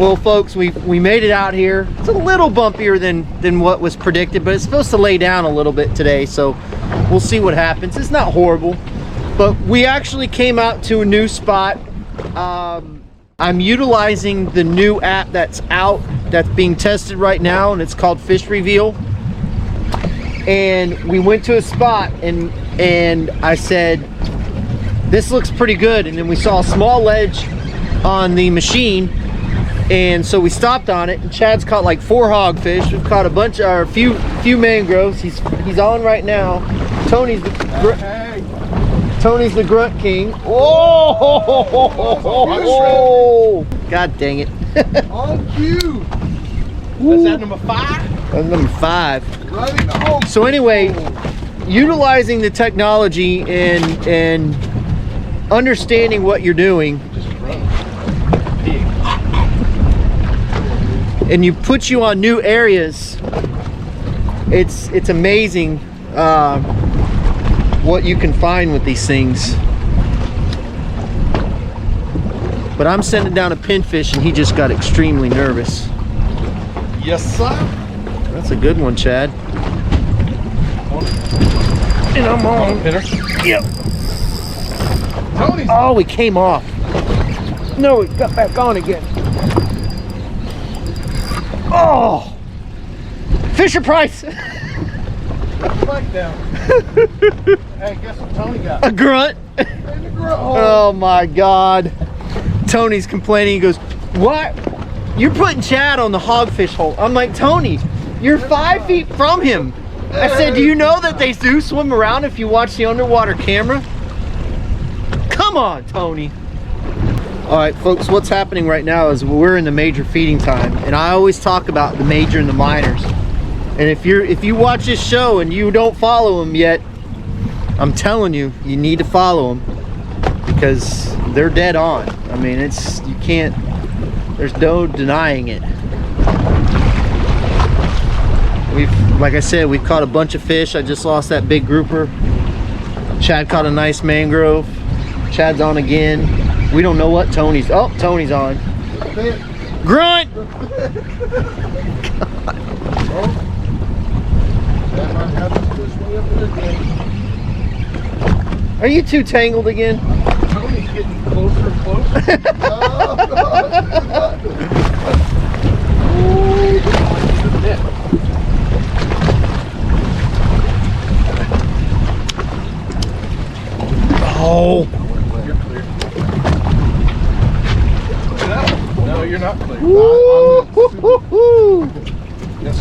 Well, folks, we made it out here. It's a little bumpier than what was predicted, but it's supposed to lay down a little bit today, so we'll see what happens. It's not horrible, but we actually came out to a new spot. I'm utilizing the new app that's out, that's being tested right now, and it's called Fish Reveal. And we went to a spot, and I said, this looks pretty good. And then we saw a small ledge on the machine, and so we stopped on it, and Chad's caught like 4 hogfish. We've caught a few mangroves. He's on right now. Tony's the grunt king. Oh, God dang it. On cue. Is that number 5? That's number 5. Right. So anyway, utilizing the technology and understanding what you're doing, and you put you on new areas, it's amazing what you can find with these things. But I'm sending down a pinfish, and he just got extremely nervous. Yes, sir. That's a good one, Chad. And I'm on. Yep. Tony's. Oh, he came off. No, he got back on again. Oh, Fisher Price. Back down. Hey, guess what Tony got? A grunt. In the grunt hole. Oh my God. Tony's complaining. He goes, "What? You're putting Chad on the hogfish hole." I'm like, Tony, you're 5 feet from him. I said, do you know that they do swim around if you watch the underwater camera? Come on, Tony. All right, folks, what's happening right now is we're in the major feeding time, and I always talk about the major and the minors. And if you watch this show and you don't follow them yet, I'm telling you, you need to follow them, because they're dead on. I mean, you can't, there's no denying it. Like I said, we've caught a bunch of fish. I just lost that big grouper. Chad caught a nice mangrove. Chad's on again. We don't know what Tony's. Oh, Tony's on. Grunt! Are you two tangled again? Tony's getting closer and closer. Oh. You're clear. No, you're not clear.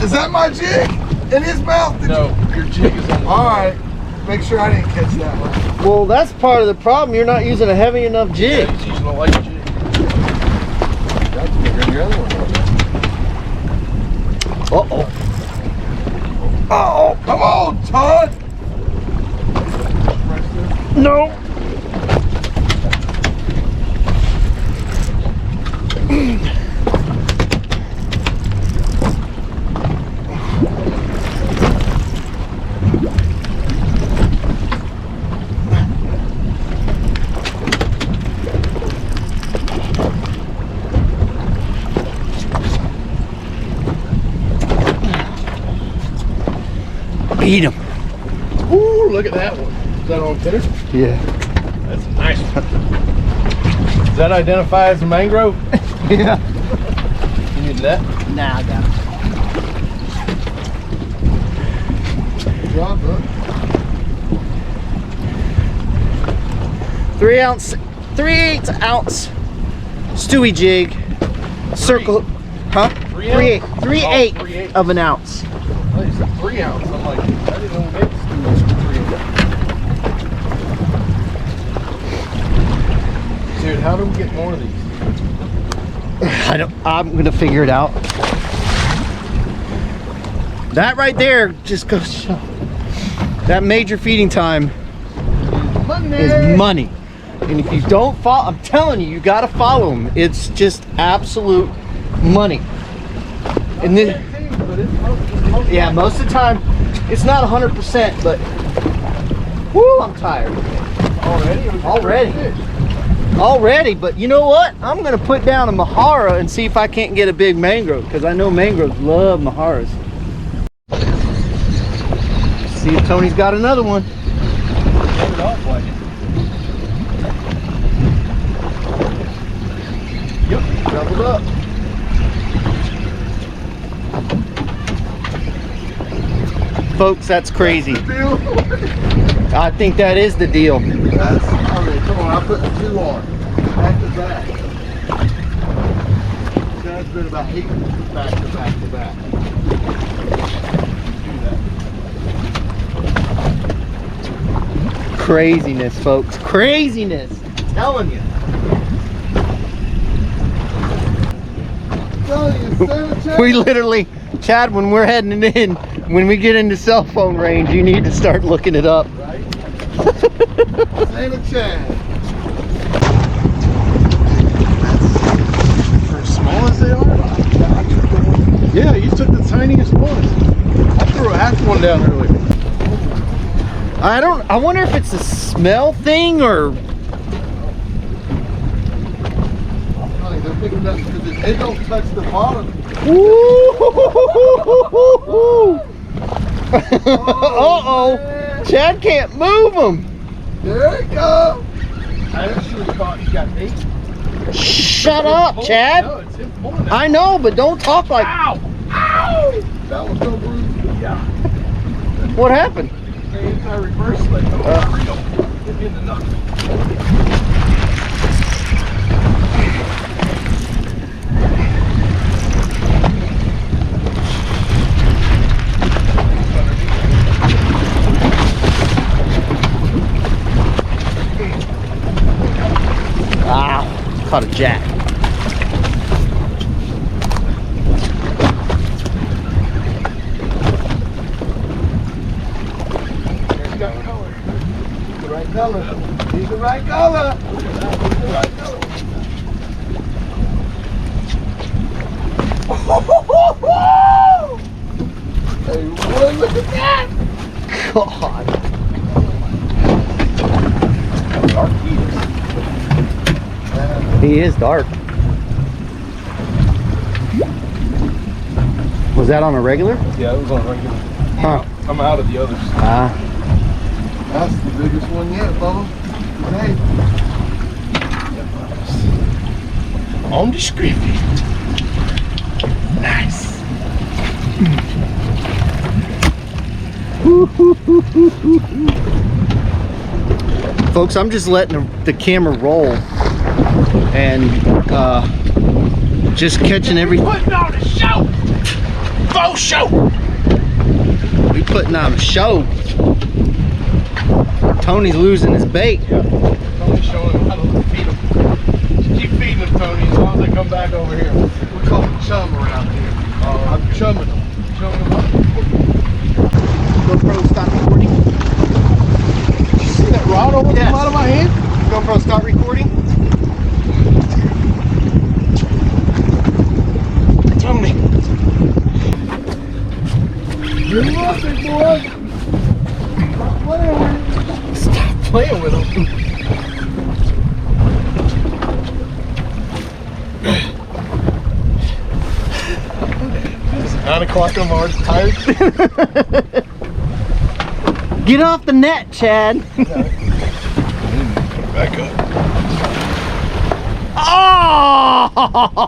Is that my jig? In his mouth? No, your jig is on the Alright. Make sure I didn't catch that one. Well, that's part of the problem. You're not using a heavy enough jig. Yeah, he's using a light jig. That's bigger than your other one. Uh-oh. Uh-oh. Come on, Todd! No. Beat him. Ooh, look at that one. Is that on tenor? Yeah. That's a nice one. Does that identify as a mangrove? Yeah. You need that? Nah, I got it. Good job, bro. 3/8 ounce Stewie jig. Circle. Huh? 3/8. 3/8 of an ounce. I thought you said 3 ounce. I'm like, I didn't know it was 3 ounce. Dude, how do we get more of these? I'm gonna figure it out. That right there just goes to show. That major feeding time is money. And if you don't follow, I'm telling you, you gotta follow them. It's just absolute money. And then, yeah, most of the time, it's not 100%, but whoo, I'm tired. Already? Already. already, but you know what? I'm gonna put down a Mahara and see if I can't get a big mangrove, because I know mangroves love Maharas. See if Tony's got another one. Yep, doubled up. Folks, that's crazy. I think that is the deal. That's, I mean, come on, I put 2 on. Back to back. That's been about 8 back to back to back. Do that. Craziness, folks. Craziness. I'm telling you. We literally, Chad, when we're heading in, when we get into cell phone range, you need to start looking it up. Right? Ain't a chance. For as small as they are? Yeah, you took the tiniest one. I threw a half one down earlier. I wonder if it's a smell thing or... They're picking up because they don't touch the bottom. Uh-oh. Man. Chad can't move them. There it goes. I actually thought he got 8. Shut up, Chad. No, it's him pulling that. I know, but don't talk like... Ow! Ow! That was so brutal. Yeah. What happened? Anti-reverse leg. Get me in the knuckle. Ah, caught a jack. The right color. He's the right color. He's the right color. Hey, boy, look at that! God. Dark heaters. He is dark. Was that on a regular? Yeah, it was on regular. Huh. I'm out of the others. Ah. That's the biggest one yet, Bubba. Hey. On the scripty. Nice. Folks, I'm just letting the camera roll and just catching everything. Putting on a show. Faux show. We putting on a show. Tony's losing his bait. Yeah. Tony's showing him how to feed him. Keep feeding him, Tony, as long as they come back over here. We call him chum around here. I'm chumming him. Chumming him up. GoPro, stop recording. Did you see that rod almost come out of my hand? GoPro, stop recording. Tony. You're nothing, boy. Stop playing with him. Stop playing with him. It's 9 o'clock and I'm already tired. Get off the net, Chad. Back up.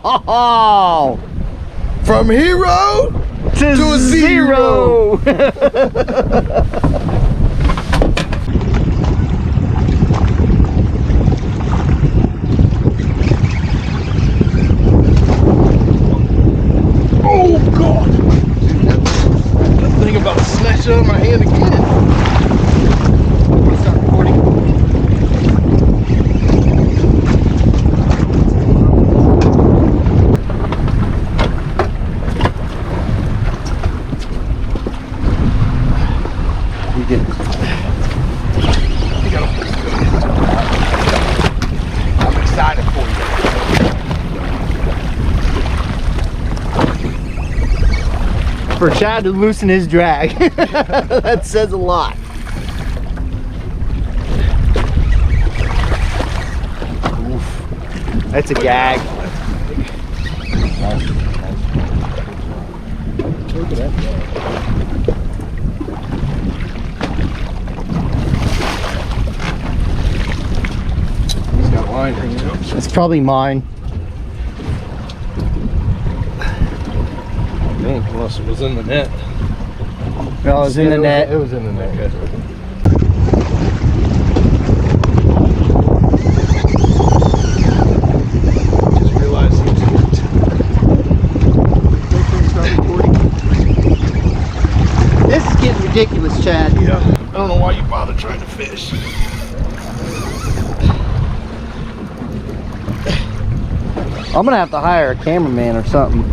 Oh! From hero To a zero. Oh God! That thing about to snatch out of my hand again. Start recording. You did. You gotta hold it. I'm excited for you. For Chad to loosen his drag. That says a lot. Oof. That's a gag. Look at that. He's got a line hanging out. It's probably mine. I think, unless it was in the net. No, it was in the net. It was in the net. Okay. Just realized it was hooked. This is getting ridiculous, Chad. Yeah. I don't know why you bother trying to fish. I'm gonna have to hire a cameraman or something.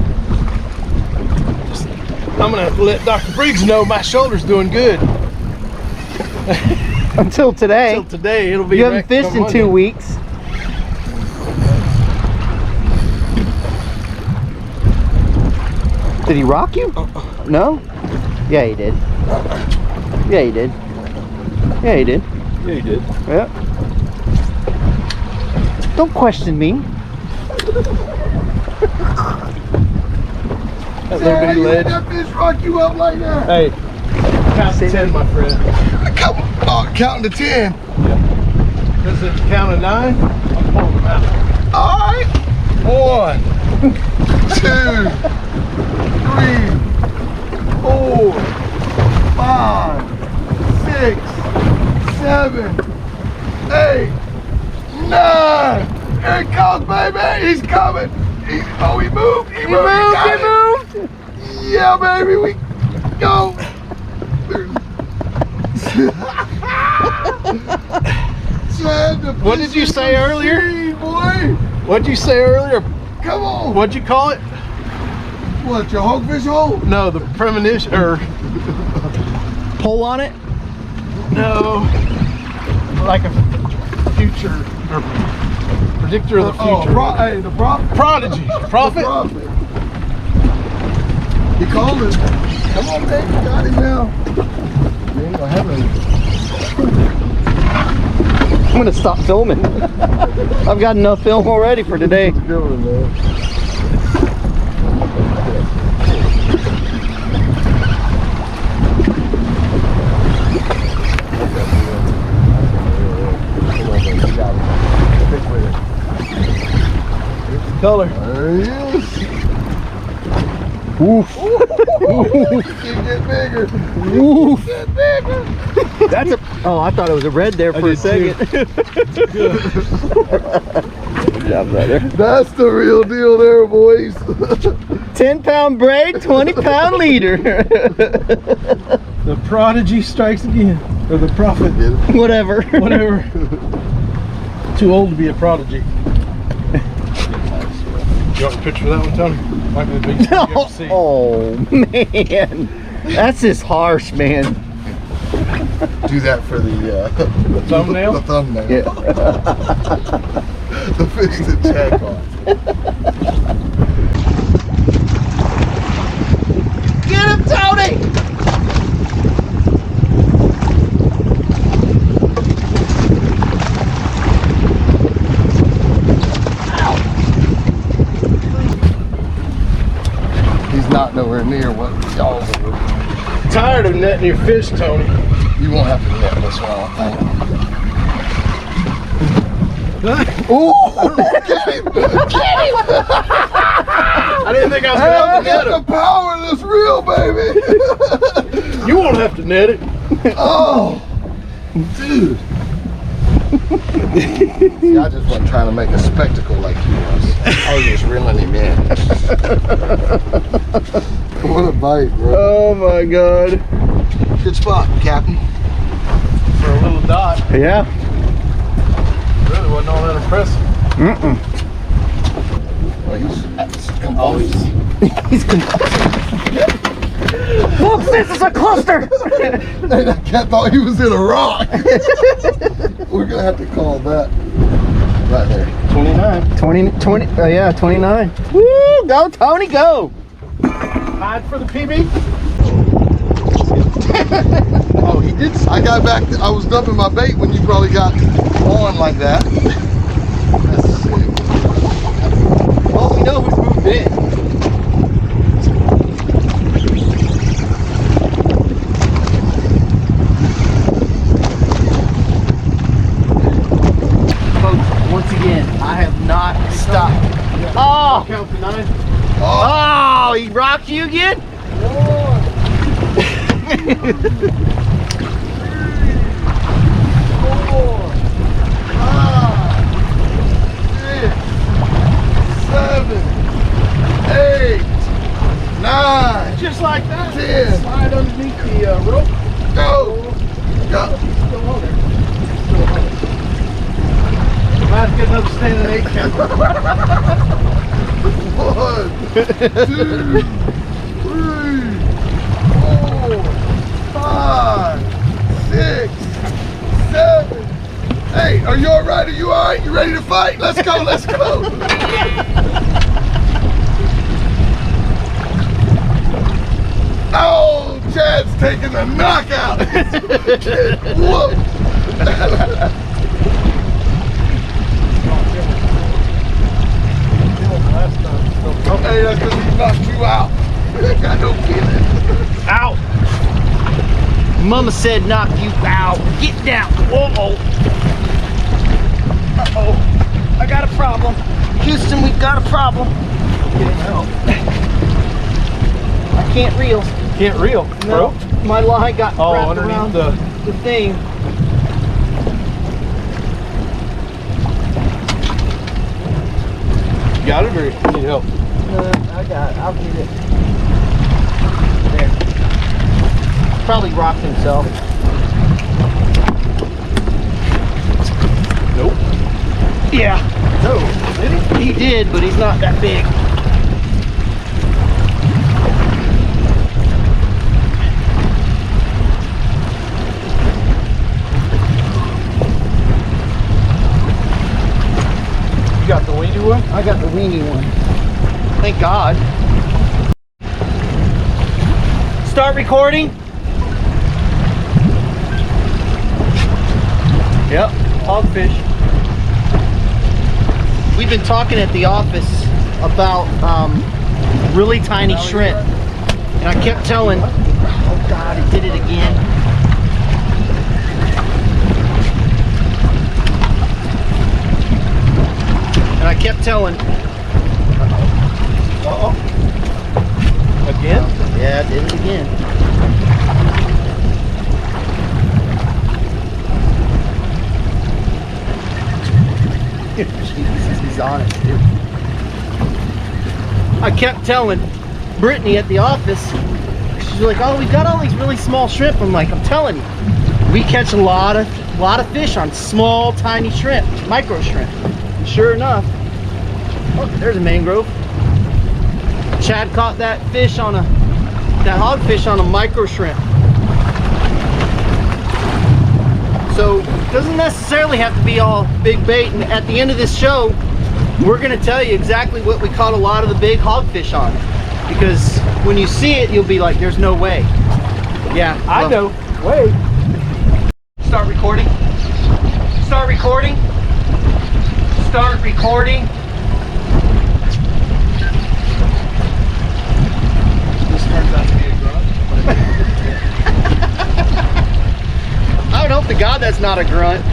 I'm gonna have to let Dr. Briggs know my shoulder's doing good. Until today. Until today, it'll be. You haven't fished in 2 weeks. Did he rock you? No? Yeah, he did. Yeah, he did. Yeah, he did. Yeah, he did. Yeah. Don't question me. That little bitty ledge. That fish rock you up like that? Hey, count to 10, my friend. Counting to 10. Does it count to 9? I'll pull them out. All right. 1, 2, 3, 4, 5, 6, 7, 8, 9. Here he comes, baby. He's coming. He moved. He moved. Yeah, baby. We go. What did you say earlier? Boy. What'd you say earlier? Come on. What'd you call it? What, your hogfish hole? No, the premonition, or Pull on it? no, like a future, or predictor of the future. Hey, the prophet. Prodigy, prophet. He called him. Come on, baby. Got him now. You ain't gonna have any. I'm gonna stop filming. I've got enough film already for today. Good one, man. Color. There he is. Woof. Keep getting bigger. Woof. Get bigger. That's a. Oh, I thought it was a red there for a second. Good job, brother. That's the real deal there, boys. 10-pound braid, 20-pound leader. The prodigy strikes again, or the prophet. Whatever. Whatever. Too old to be a prodigy. You want a picture of that one, Tony? Might be the biggest thing you ever see. Oh man, that's just harsh, man. Do that for the thumbnail. The thumbnail. Yeah. The fish to check on. Get him, Tony! He's not nowhere near what y'all do. Tired of netting your fish, Tony. You won't have to net this one, I think. Ooh! Get him! Get him! I didn't think I was gonna have to net The it. power of this reel, baby! You won't have to net it. Oh! Dude! See, I just wasn't trying to make a spectacle like he was. I was just reeling him in. What a bite, bro. Oh my god. Good spot, Captain. For a little dot. Yeah. Really wasn't all that impressive. Well, he's He's Look, this is a cluster! Hey, that cat thought he was in a rock. We're gonna have to call that right there. 29. 20, yeah, 29. Woo, go Tony, go! Hide for the PB. Oh, he did. I got back. I was dumping my bait when you probably got on like that. That's sick. bit. Folks, once again, I have not stopped. Oh! Count to 9. Oh, he rocked you again? 9. Just like that. 10. Slide underneath the rope. Go. Go. Still on there. Still on there. Might have to get another standing 8 count. 1, 2, 3, 4, 5, 6, 7, 8. Are you all right? Are you all right? You ready to fight? Let's go. Let's go. Oh, Chad's taking the knockout. Whoa. Hey, that's because he knocked you out. Got no feeling. Out. Mama said knock you out. Get down. Uh-oh. Uh-oh. I got a problem. Houston, we've got a problem. I can't reel. Can't reel. No, my line got wrapped underneath around the thing. You got it or you need help? I got it. I'll get it. There. Probably rocked himself. Nope. Yeah. No. Did he? He did, but he's not that big. You got the weedy one? I got the weenie one. Thank God. Start recording. Yep, hogfish. We've been talking at the office about really tiny shrimp. And I kept telling, oh God, it did it again. And I kept telling, Uh-oh. Again? yeah, I did it again. Jesus, he's on it, dude. I kept telling Brittany at the office, she's like, oh, we've got all these really small shrimp. I'm like, I'm telling you, we catch a lot of fish on small, tiny shrimp, micro shrimp. And sure enough, oh, there's a mangrove. Chad caught that hogfish on a micro shrimp. So it doesn't necessarily have to be all big bait. And at the end of this show, we're going to tell you exactly what we caught a lot of the big hogfish on. Because when you see it, you'll be like, there's no way. Yeah, I know. Wait. Start recording. Start recording. Start recording. This turns out to be a grunt. I would hope to God that's not a grunt.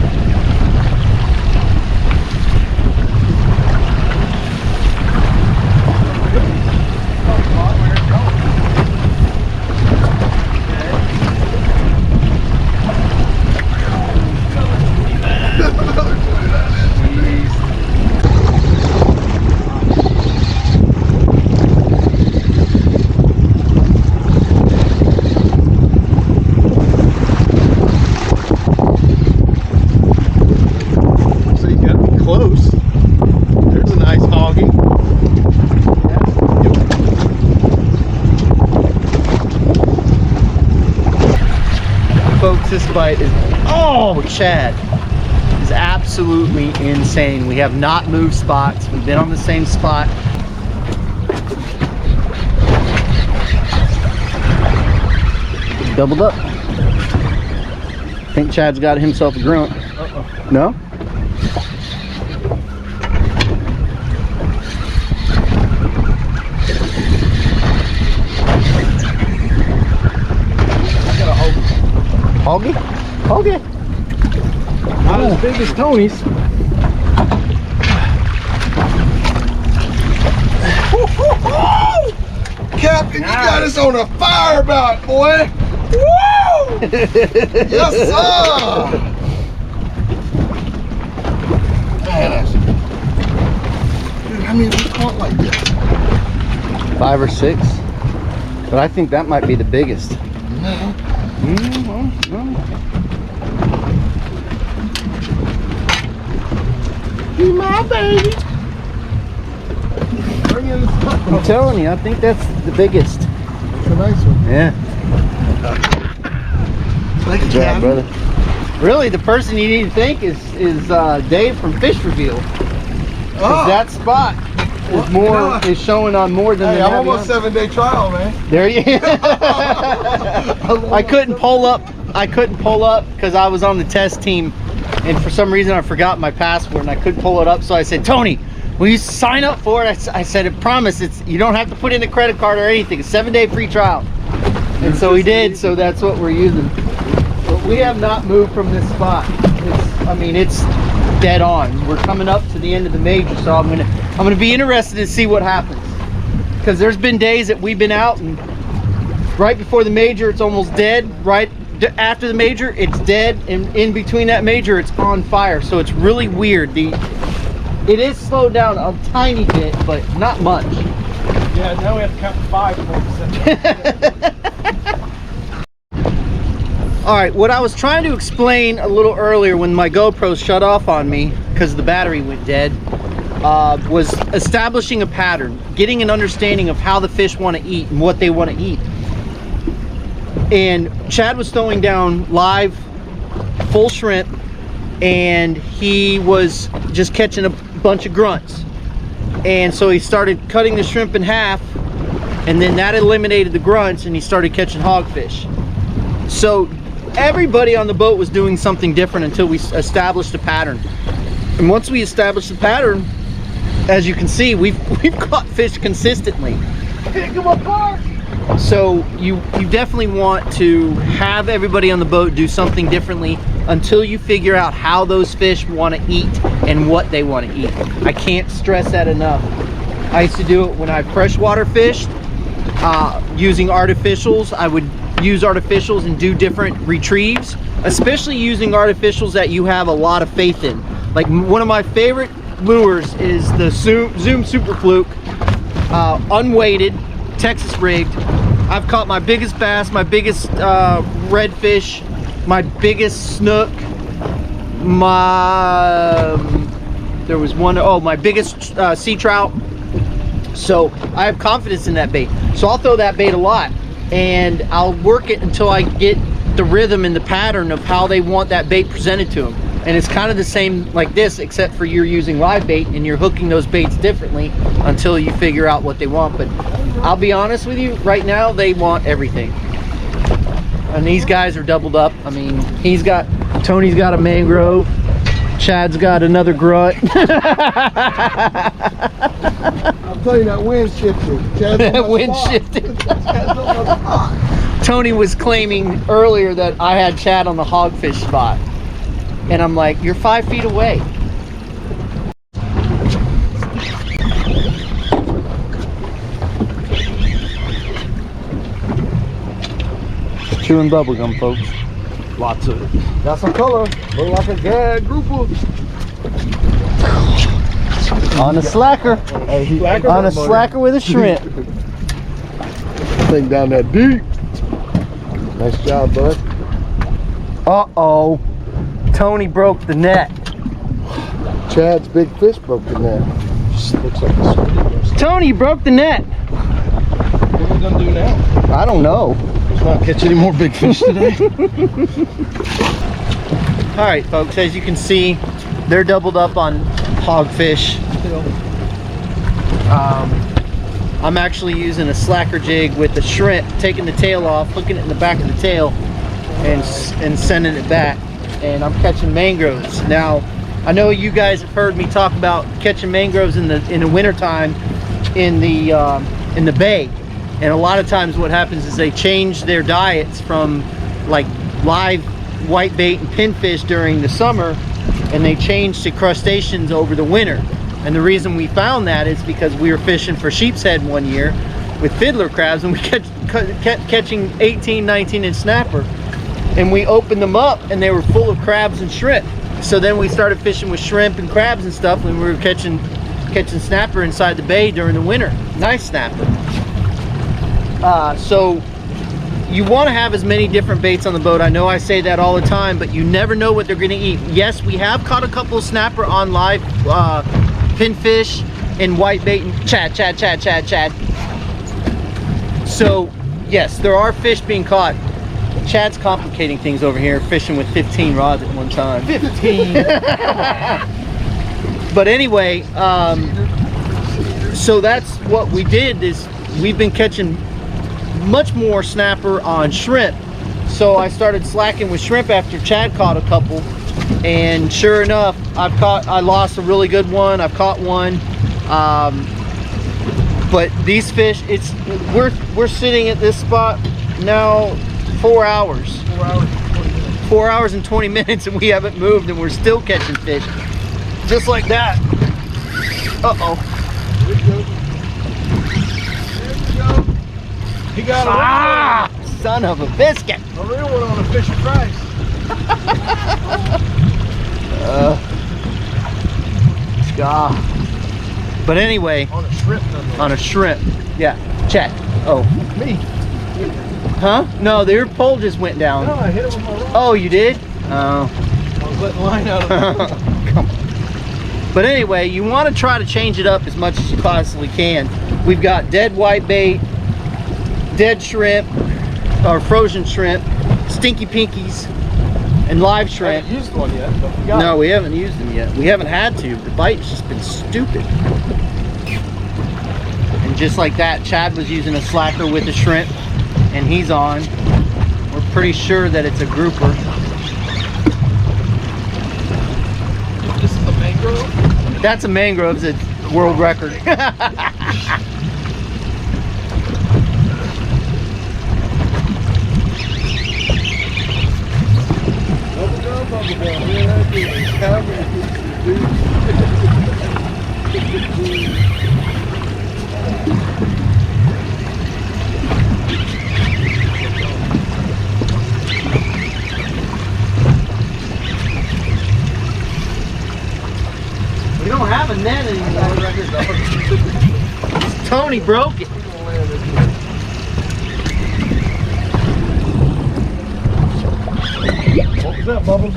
This bite is, oh, Chad is absolutely insane. We have not moved spots. We've been on the same spot. Doubled up. I think Chad's got himself a grunt. No? Hoggy? Hoggy. Not as big as Tony's. Captain, you got us on a fire about, boy. Woo! Yes, sir. Man, that's... Dude, how many we caught like this? 5 or 6. But I think that might be the biggest. No. Be my baby. Bring in the spot. I'm telling you, I think that's the biggest. That's a nice one. Yeah. Thank you, Good job, Captain. brother. Really, the person you need to thank is Dave from Fish Reveal. 'Cause that spot is more is showing on more than Hey, the I'm almost Navionics. 7-day trial, man. There you I couldn't pull up because I was on the test team, and for some reason I forgot my password and I couldn't pull it up. So I said, Tony, will you sign up for it? I said, I promise, you don't have to put in a credit card or anything. It's 7-day free trial. And so he did, so that's what we're using. But we have not moved from this spot. It's dead on. We're coming up to the end of the major, so I'm gonna be interested to see what happens. Because there's been days that we've been out and right before the major it's almost dead. Right after the major it's dead, and in between that major it's on fire. So it's really weird. It is slowed down a tiny bit, but not much. Yeah, now we have to count to 5 for All right, what I was trying to explain a little earlier when my GoPro shut off on me because the battery went dead, was establishing a pattern, getting an understanding of how the fish want to eat and what they want to eat. And Chad was throwing down live full shrimp, and he was just catching a bunch of grunts. And so he started cutting the shrimp in half, and then that eliminated the grunts, and he started catching hogfish. So everybody on the boat was doing something different until we established a pattern. And once we established the pattern, as you can see, we've caught fish consistently. Pick them apart. So you definitely want to have everybody on the boat do something differently until you figure out how those fish want to eat and what they want to eat. I can't stress that enough. I used to do it when I freshwater fished using artificials. I would use artificials and do different retrieves, especially using artificials that you have a lot of faith in. Like one of my favorite lures is the Zoom Super Fluke, unweighted, Texas rigged. I've caught my biggest bass, my biggest redfish, my biggest snook, my biggest sea trout. So I have confidence in that bait. So I'll throw that bait a lot, and I'll work it until I get the rhythm and the pattern of how they want that bait presented to them. And it's kind of the same like this, except for you're using live bait and you're hooking those baits differently until you figure out what they want. But I'll be honest with you, right now they want everything. And these guys are doubled up. I mean, Tony's got a mangrove, Chad's got another grunt. I'll tell you, that wind shifted. That wind shifted. Tony was claiming earlier that I had Chad on the hogfish spot. And I'm like, you're 5 feet away. Chewing bubblegum, folks. lots of it. Got some color. Look like a gag grouper. On a slacker. On a slacker with a shrimp. Thing down that deep. Nice job, bud. Uh-oh. Tony broke the net. Chad's big fish broke the net. Just looks like a swim. Tony broke the net. What are we gonna do now? I don't know. Let's not catch any more big fish today. All right, folks, as you can see, they're doubled up on hogfish. I'm actually using a slacker jig with the shrimp, taking the tail off, hooking it in the back of the tail, and sending it back. And I'm catching mangroves. Now, I know you guys have heard me talk about catching mangroves in the wintertime in the bay. And a lot of times what happens is they change their diets from like live whitebait and pinfish during the summer, and they changed to crustaceans over the winter. And the reason we found that is because we were fishing for sheep's head one year with fiddler crabs, and we kept catching 18, 19-inch snapper, and we opened them up and they were full of crabs and shrimp. So then we started fishing with shrimp and crabs and stuff, and we were catching snapper inside the bay during the winter. Nice snapper. So you want to have as many different baits on the boat. I know I say that all the time, but you never know what they're going to eat. Yes, we have caught a couple of snapper on live pinfish and whitebait and Chad. So yes, there are fish being caught. Chad's complicating things over here, fishing with 15 rods at one time. 15. But anyway, so that's what we did, is we've been catching much more snapper on shrimp. So I started slacking with shrimp after Chad caught a couple, and sure enough, I lost a really good one. I've caught one. But these fish, we're sitting at this spot now 4 hours. 4 hours and 20 minutes. 4 hours and 20 minutes, and we haven't moved, and we're still catching fish. Just like that. Uh-oh. There you go. He got a Son of a biscuit. real one on a Fisher Price. God. But anyway, On a shrimp nonetheless. on a shrimp. Yeah, Chad. Oh. Me. Huh? No, their pole just went down. No, I hit it with my rod. Oh, you did? Oh. I was letting line out of it. Come on. But anyway, you want to try to change it up as much as you possibly can. We've got dead whitebait, dead shrimp, or frozen shrimp, stinky pinkies, and live I shrimp. haven't used one yet, but we got No, we haven't used them yet. We haven't had to. The bite's just been stupid. And just like that, Chad was using a slacker with a shrimp, and he's on. We're pretty sure that it's a grouper. This is a mangrove. That's a mangrove. It's a world record. We don't have a net anymore. Tony broke it. What was that? Bubble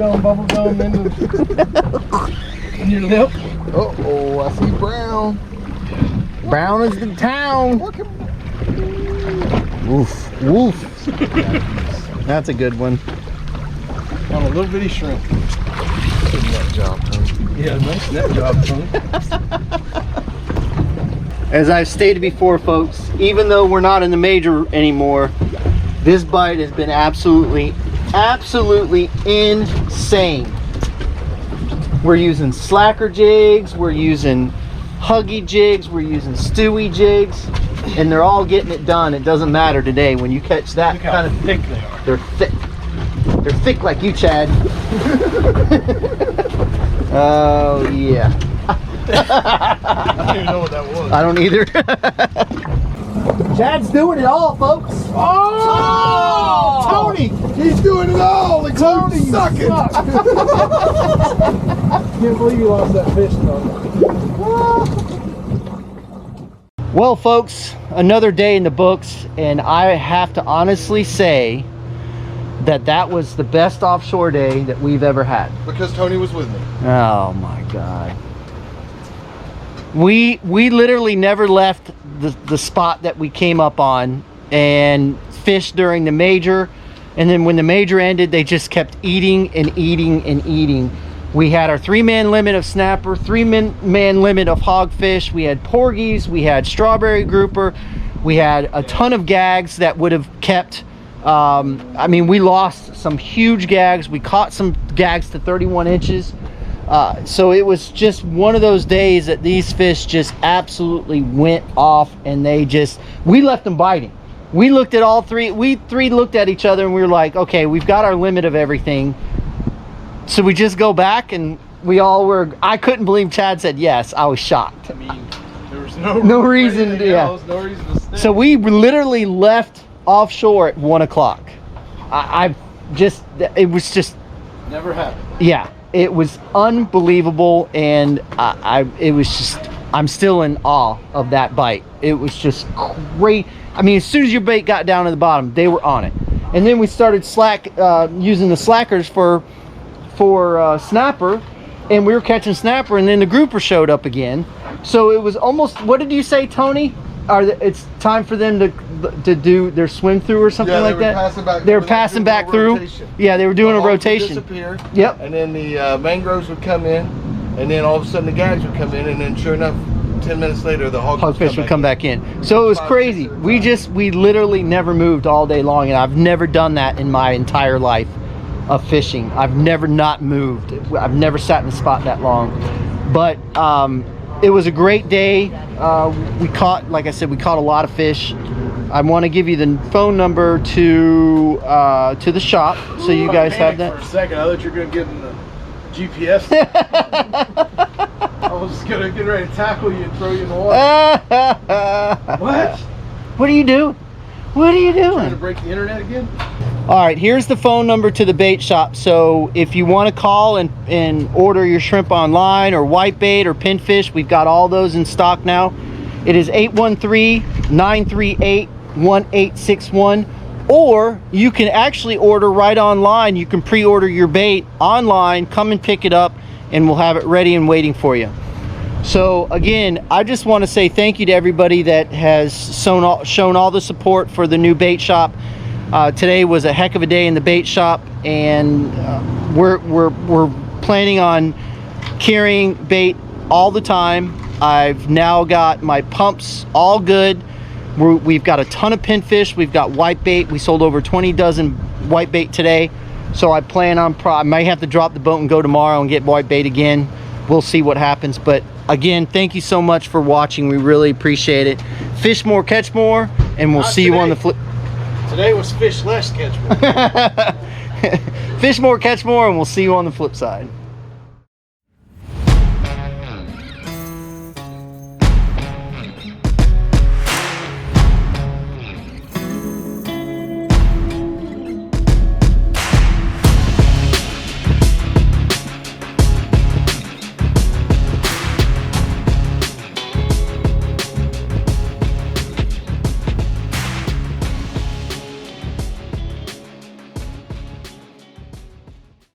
gum in your lip? Uh-oh, I see brown. Brown is the town. Woof, woof. That's a good one. On a little bitty shrimp. Good net job, Tony. Yeah, nice net job, Tony. As I've stated before, folks, even though we're not in the major anymore, this bite has been absolutely insane. We're using slacker jigs, we're using huggy jigs, we're using stewy jigs, and they're all getting it done. It doesn't matter today. When you catch that Look how kind of, thick they are. they're thick. They're thick like you, Chad. Oh yeah. I don't even know what that was. I don't either. Chad's doing it all, folks. Oh! Tony, he's doing it all. Like Tony, suck it. Can't believe you lost that fish, Tony. Well, folks, another day in the books, and I have to honestly say that that was the best offshore day that we've ever had. Because Tony was with me. Oh my God. We literally never left the spot that we came up on and fished during the major, and then when the major ended, they just kept eating and eating and eating. We had our 3-man limit of snapper, 3-man limit of hogfish, we had porgies, we had strawberry grouper, we had a ton of gags that would have kept, I mean, we lost some huge gags. We caught some gags to 31 inches. So it was just one of those days that these fish just absolutely went off, and we left them biting. we looked at all three. We looked at each other and we were like, okay, we've got our limit of everything. So we just go back, and we all were. I couldn't believe Chad said yes. I was shocked. I mean, there was no reason to, no reason to stay. So we literally left offshore at 1 o'clock. I just, it was just, never happened. yeah, it was unbelievable, and it was just, I'm still in awe of that bite. It was just great. I mean, as soon as your bait got down to the bottom, they were on it. And then we started using the slackers for snapper, and we were catching snapper, and then the grouper showed up again. So it was almost, what did you say, Tony? It's time for them to do their swim through or something like that? They were passing back through. Rotation. Yeah, they were doing a rotation. Disappear. Yep. And then the mangroves would come in, and then all of a sudden the guys would come in, and then sure enough, 10 minutes later the hogfish Would come back in. So it was crazy. We literally never moved all day long, and I've never done that in my entire life of fishing. I've never not moved. I've never sat in a spot that long. But it was a great day. We caught, like I said, we caught a lot of fish. I want to give you the phone number to the shop, so you guys have that. For a second, I thought you were going to give them the GPS. I was going to get ready to tackle you and throw you in the water. What? What are you doing? What are you doing? Trying to break the internet again? All right, here's the phone number to the bait shop. So if you want to call and order your shrimp online, or whitebait or pinfish, we've got all those in stock now. It is 813-938-1861. Or you can actually order right online. You can pre-order your bait online, come and pick it up, and we'll have it ready and waiting for you. So again, I just want to say thank you to everybody that has shown all the support for the new bait shop. Today was a heck of a day in the bait shop, and we're planning on carrying bait all the time. I've now got my pumps all good. We've got a ton of pinfish. We've got whitebait. We sold over 20 dozen whitebait today. So I plan on, I might have to drop the boat and go tomorrow and get whitebait again. We'll see what happens. But again, thank you so much for watching. We really appreciate it. Fish more, catch more, and we'll see you on the flip. Today was fish less, catch more. Fish more, catch more, and we'll see you on the flip side.